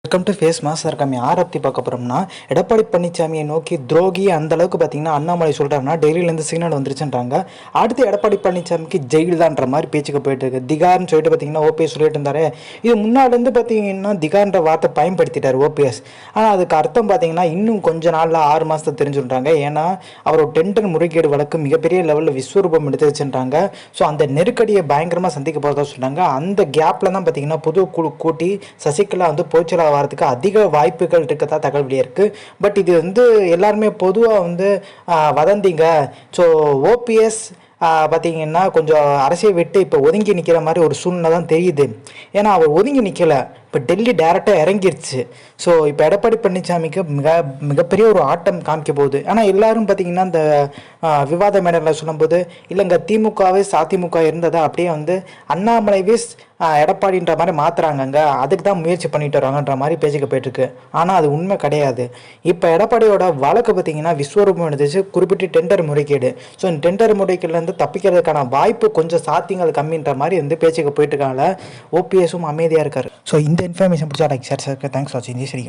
Welcome to face master கம்மி யாரை பற்றி பார்க்க போகிறோம்னா எடப்பாடி பழனிசாமியை நோக்கி துரோகி அந்த அளவுக்கு பார்த்தீங்கன்னா அண்ணாமலை சொல்கிறாங்கன்னா டெல்லியிலேருந்து சிக்னல் வந்துருச்சுன்றாங்க. அடுத்து எடப்பாடி பழனிசாமிக்கு ஜெயில் தான்ற மாதிரி பேச்சுக்கு போயிட்டு இருக்கு. திகார்னு சொல்லிட்டு பார்த்தீங்கன்னா ஓபிஎஸ் சொல்லிட்டு இருந்தாரு. இது முன்னாடிலேருந்து பார்த்தீங்கன்னா திகார்ன்ற வார்த்தை பயன்படுத்திட்டார் ஓபிஎஸ். ஆனால் அதுக்கு அர்த்தம் பார்த்தீங்கன்னா இன்னும் கொஞ்ச நாளில் 6 மாதத்தை தெரிஞ்சுன்றாங்க. ஏன்னா அவரோட டெண்டர் முறைகேடு வழக்கு மிகப்பெரிய லெவலில் விஸ்வரூபம் எடுத்து வச்சுன்றாங்க. ஸோ அந்த நெருக்கடியை பயங்கரமாக சந்திக்க போகிறதா சொன்னாங்க. அந்த கேப்பில் தான் பார்த்தீங்கன்னா புது குழு கூட்டி சசிகலா போய்ச்சலா வரதுக்கு அதிக வாய்ப்புகள் இருக்கதா தகவல் வெளியிருக்கு. பட் இது எல்லாருமே பொதுவாக வதந்திங்க. ஸோ ஓபிஎஸ் பார்த்தீங்கன்னா கொஞ்சம் அரசியல் விட்டு இப்போ ஒதுங்கி நிற்கிற மாதிரி ஒரு சூழ்நிலை தான் தெரியுது. ஏன்னா அவர் ஒதுங்கி நிற்கலை, இப்போ டெல்லி டேரெக்டாக இறங்கிருச்சு. ஸோ இப்போ எடப்பாடி பழனிசாமிக்கு மிகப்பெரிய ஒரு ஆட்டம் காமிக்க போகுது. ஆனால் எல்லாரும் பார்த்தீங்கன்னா இந்த விவாத மேடையில் சொல்லும்போது இல்லைங்க திமுகவே அதிமுக இருந்ததை அப்படியே அண்ணாமலைவே எடப்பாடின்ற மாதிரி மாற்றுறாங்கங்க, அதுக்கு தான் முயற்சி பண்ணிட்டு வராங்கன்ற மாதிரி பேச்சுக்கு போயிட்டுருக்கு. ஆனால் அது உண்மை கிடையாது. இப்போ எடப்பாடியோட வழக்கு பார்த்தீங்கன்னா விஸ்வரூபம் எடுத்துச்சு, குறிப்பிட்டு டெண்டர் முறைகேடு. ஸோ இந்த டெண்டர் முறைகேடுலேருந்து தப்பிக்கிறதுக்கான வாய்ப்பு கொஞ்சம் சாத்தியங்கள் கம்மின்ற மாதிரி பேச்சுக்கு போயிட்டு இருக்காங்க. ஓபிஎஸும் அமைதியாக இருக்காரு. ஸோ இந்த இன்ஃபர்மேஷன் பிடிச்சா லைக் ஷேர். தேங்க்ஸ் ஃபார் வாட்சிங். சரி.